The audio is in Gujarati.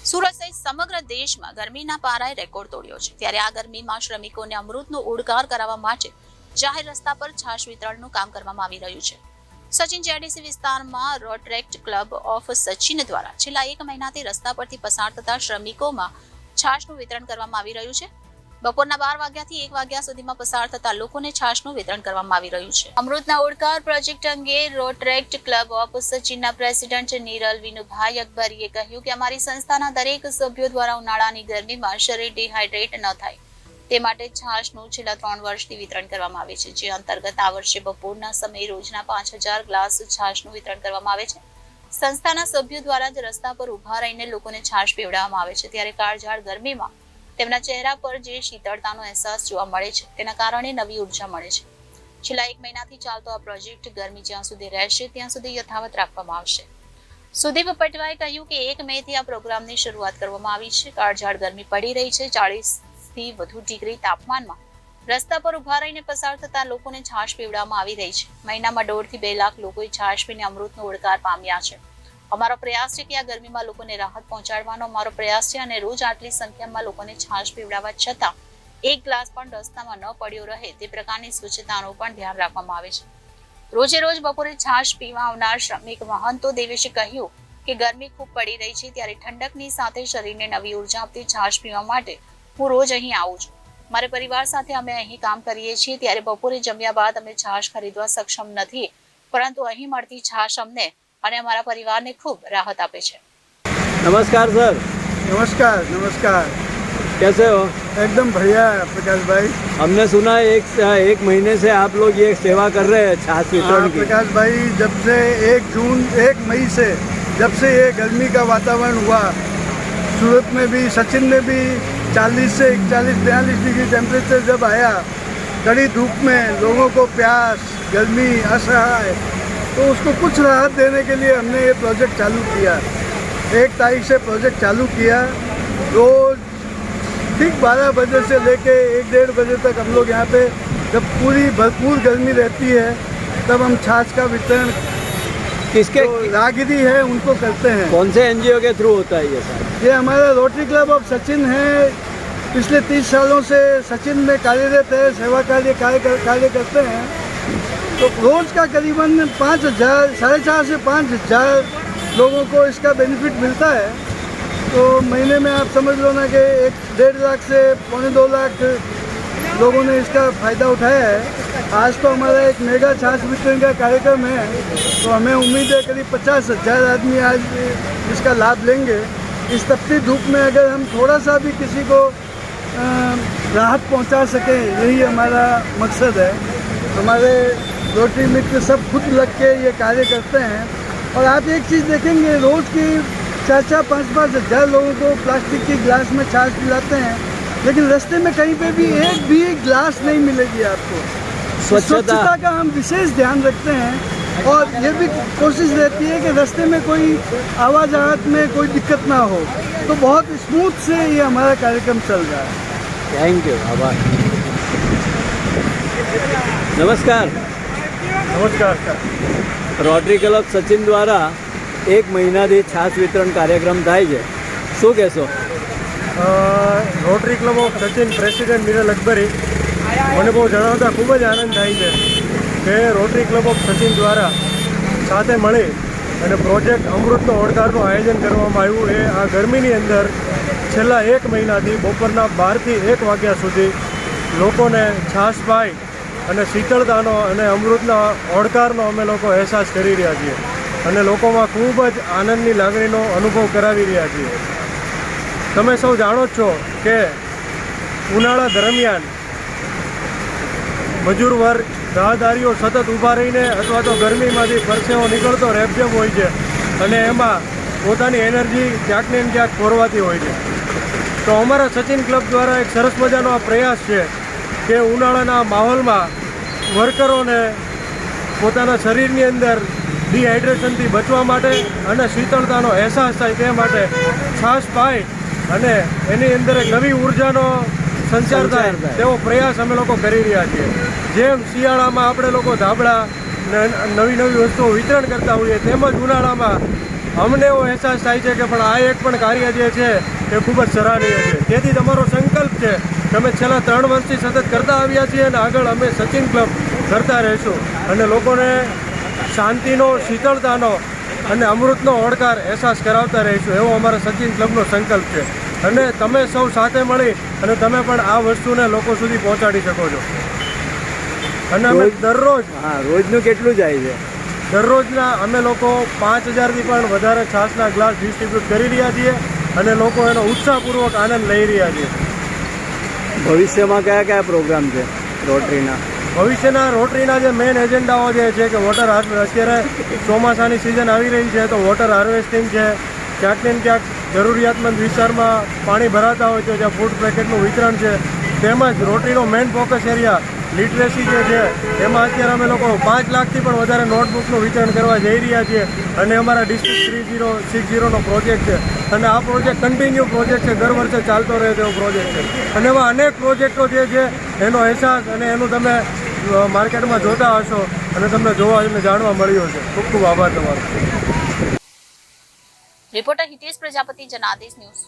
સુરત સહિત સમગ્ર દેશમાં ગરમીના પારાએ રેકોર્ડ તોડ્યો છે। ત્યારે આ ગરમીમાં શ્રમિકોને અમૃતનો ઉડકાર કરાવવા માટે જાહેર રસ્તા પર છાશ વિતરણનું કામ કરવામાં આવી રહ્યું છે। સચિન જેડીસી વિસ્તારમાં રોટરેક્ટ ક્લબ ઓફ સચિન દ્વારા છેલ્લા 1 મહિનાથી રસ્તા પરથી પસાર થતા શ્રમિકોમાં છાશનું વિતરણ કરવામાં આવી રહ્યું છે। બપોરના 12 વાગ્યાથી 1 વાગ્યા સુધીમાં પસાર થતા લોકોને છાશનું વિતરણ કરવામાં આવી રહ્યું છે। અમૃતના ઉડકાર પ્રોજેક્ટ અંગે રોટરેક્ટ ક્લબ ઓફ સચિનના પ્રેસિડેન્ટ નિરલ વિનુભાઈ અકબરીએ કહ્યું કે અમારી સંસ્થાના દરેક સભ્યો દ્વારા ઉનાળાની ગરમીમાં શરીર ડિહાઇડ્રેટ ન થાય તે માટે છાશનું છેલ્લા 3 વર્ષથી વિતરણ કરવામાં આવે છે। જે અંતર્ગત આ વર્ષે બપોરના સમયે રોજના 5000 ગ્લાસ છાશનું વિતરણ કરવામાં આવે છે। સંસ્થાના સભ્યો દ્વારા જ રસ્તા પર ઊભા રહીને લોકોને છાશ પીવડાવવામાં આવે છે। ત્યારે કાળઝાળ ગરમીમાં તેમના ચહેરા પર જે શીતળતાનો અહેસાસ જોવા મળે છે તેના કારણે નવી ઉર્જા મળે છે। છેલ્લા 1 મહિનાથી ચાલતો આ પ્રોજેક્ટ ગરમી જ્યાં સુધી રહેશે ત્યાં સુધી યથાવત રાખવામાં આવશે। સુદીપ પટવાએ કહ્યું કે 1 મેથી આ પ્રોગ્રામની શરૂઆત કરવામાં આવી છે। કાળઝાળ ગરમી પડી રહી છે। 40થી વધુ ડિગ્રી તાપમાનમાં રસ્તા પર ઊભા રહીને પસાર થતા લોકોને છાશ પીવડાવવામાં આવી રહી છે। મહિનામાં 1.5 થી 2 લાખ લોકોએ છાશ પીને અમૃતનો ઉડકાર પામ્યા છે। અમારો પ્રયાસ છે કે આ ગરમીમાં લોકોને રાહત પહોંચાડવાનો અમારો પ્રયાસ છે અને રોજ આટલી સંખ્યામાં લોકોને છાશ પીવડાવવા છતાં એક ગ્લાસ પણ રસ્તામાં ન પડ્યો રહે તે પ્રકારની સ્વચ્છતાનું પણ ધ્યાન રાખવામાં આવે છે। રોજે રોજ બપોરે છાશ પીવા આવનાર શ્રમિક મહંતો દેવેશે કહ્યું કે ગરમી ખૂબ પડી રહી છે ત્યારે ઠંડકની સાથે શરીરને નવી ઉર્જા આપતી છાશ પીવા માટે હું રોજ અહીં આવું છું। મારે પરિવાર સાથે અમે અહીં કામ કરીએ છીએ ત્યારે બપોરે જમ્યા બાદ અમે છાશ ખરીદવા સક્ષમ નથી પરંતુ અહીં મળતી છાશ અમને અને हमारा परिवार ने खूब राहत आपे छे। नमस्कार सर। नमस्कार नमस्कार। कैसे हो? एकदम बढ़िया प्रकाश भाई। हमने सुना एक महीने से आप लोग ये सेवा कर रहे हैं छाछ वितरण की। प्रकाश भाई जब से 1 मई से जब से ये गर्मी का वातावरण हुआ सूरत में भी सचिन में भी 40 से 41-42 डिग्री टेम्परेचर जब आया कड़ी धूप में लोगों को प्यास गर्मी असहाय तो उसको कुछ राहत देने के लिए हमने ये प्रोजेक्ट चालू किया। 1 तारीख से प्रोजेक्ट चालू किया। रोज़ ठीक 12 बजे से लेके 1-1.5 बजे तक हम लोग यहाँ पे जब पूरी भरपूर गर्मी रहती है तब हम छाछ का वितरण किसके राहगीरी है उनको करते हैं। कौन से एनजीओ के थ्रू होता है ये सर? ये हमारा रोटरी क्लब ऑफ सचिन है। पिछले 30 सालों से सचिन में कार्यरत है, सेवा कार्य करते हैं। तो रोज़ का करीबन 5,000 4,500 से 5,000 लोगों को इसका बेनिफिट मिलता है। तो महीने में आप समझ लो ना कि 1.5 लाख से 2.25 लाख लोगों ने इसका फ़ायदा उठाया है। आज तो हमारा एक मेगा छाछ वितरण का कार्यक्रम है तो हमें उम्मीद है करीब 50,000 आदमी आज इसका लाभ लेंगे। इस तपती धूप में अगर हम थोड़ा सा भी किसी को राहत पहुंचा सकें यही हमारा मकसद है। हमारे रोटरी मित्र सब खुद लग के ये कार्य करते हैं। और आप एक चीज़ देखेंगे रोज़ की 4-5 हज़ार लोगों को प्लास्टिक की ग्लास में छाछ पिलाते हैं लेकिन रास्ते में कहीं पे भी एक भी ग्लास नहीं मिलेगी आपको। स्वच्छता का हम विशेष ध्यान रखते हैं और ये भी कोशिश रहती है कि रास्ते में कोई आवाजाही में कोई दिक्कत ना हो। तो बहुत स्मूथ से ये हमारा कार्यक्रम चल रहा है। Thank you. आभार। नमस्कार। नमस्कार सर। रोटरी क्लब सचिन द्वारा 1 મહિનાથી છાશ વિતરણ કાર્યક્રમ થાય છે, શું કહેશો? Rotary club of Sachin president Niral Akbari, મને બહુ જણાવતા ખૂબ જ આનંદ થાય છે કે રોટરી ક્લબ ઓફ સચિન દ્વારા સાથે મળી અને પ્રોજેક્ટ અમૃતનો ઓડકારનું આયોજન કરવામાં આવ્યું। એ આ ગરમીની અંદર છેલ્લા 1 મહિનાથી બપોરના 12 થી 1 વાગ્યા સુધી લોકોને છાશ પાઈ અને શીતળતાનો અને અમૃતના ઓડકારનો અમે લોકો અહેસાસ કરી રહ્યા છીએ અને લોકોમાં ખૂબ જ આનંદની લાગણીનો અનુભવ કરાવી રહ્યા છીએ। તમે સૌ જાણો જ છો કે ઉનાળા દરમિયાન મજૂર વર્ગ રાહદારીઓ સતત ઊભા રહીને અથવા તો ગરમીમાંથી પરસેવો નીકળતો રેબઝેબ હોય છે અને એમાં પોતાની એનર્જી ક્યાંક ને ક્યાંક ખોરવાતી હોય છે। તો અમારા સચિન ક્લબ દ્વારા એક સરસ મજાનો આ પ્રયાસ છે કે ઉનાળાના માહોલમાં વર્કરોને પોતાના શરીરની અંદર ડિહાઇડ્રેશનથી બચવા માટે અને શીતળતાનો અહેસાસ થાય તે માટે છાશ પાઈ અને એની અંદર એક નવી ઉર્જાનો સંચાર થાય તેવો પ્રયાસ અમે લોકો કરી રહ્યા છીએ। જેમ શિયાળામાં આપણે લોકો ધાબળા નવી વસ્તુઓ વિતરણ કરતા હોઈએ તેમજ ઉનાળામાં અમને એવો અહેસાસ થાય છે કે પણ આ એક પણ કાર્ય જે છે એ ખૂબ જ સરાહનીય છે. તેથી તમારો સંકલ્પ છે કે અમે છેલ્લા 3 વર્ષથી સતત કરતા આવ્યા છીએ અને આગળ અમે સચિન ક્લબ કરતા રહીશું અને લોકોને શાંતિનો, શીતળતાનો અને અમૃતનો ઓળકાર અહેસાસ કરાવતા રહીશું, એવો અમારા સચિન ક્લબનો સંકલ્પ છે. અને તમે સૌ સાથે મળી અને તમે પણ આ વસ્તુને લોકો સુધી પહોંચાડી શકો છો. અને અમે દરરોજ રોજનું કેટલું જાય છે? દરરોજના અમે લોકો 5000થી પણ વધારે છાશના ગ્લાસ ડિસ્ટ્રીબ્યુટ કરી રહ્યા છીએ અને લોકો એનો ઉત્સાહપૂર્વક આનંદ લઈ રહ્યા છે. ભવિષ્યમાં કયા કયા પ્રોગ્રામ છે રોટરીના? ભવિષ્યના રોટરીના જે મેઇન એજન્ડાઓ જે છે કે વોટર અત્યારે ચોમાસાની સિઝન આવી રહી છે તો વોટર હાર્વેસ્ટિંગ છે, ક્યાંક ને ક્યાંક જરૂરિયાતમંદ વિસ્તારમાં પાણી ભરાતા હોય તો જ્યાં ફૂડ પેકેટનું વિતરણ છે, તેમજ રોટરીનો મેઇન ફોકસ એરિયા લિટરેસી જે છે એમાં અત્યારે અમે લોકો 5 લાખથી પણ વધારે નોટબુકનું વિતરણ કરવા જઈ રહ્યા છીએ અને અમારા ડિસ્ટ્રિક્ટ 3060નો પ્રોજેક્ટ છે અને આ પ્રોજેક્ટ કન્ટિન્યુ પ્રોજેક્ટ છે, દર વર્ષે ચાલતો રહે તેવો પ્રોજેક્ટ છે અને એવા અનેક પ્રોજેક્ટો જે છે એનો અહેસાસ અને એનું તમે માર્કેટમાં જોતા હશો અને તમને જોવા અને જાણવા મળ્યું હશે. ખૂબ ખૂબ આભાર તમારો. Reporter Hitesh Prajapati, Janadesh news.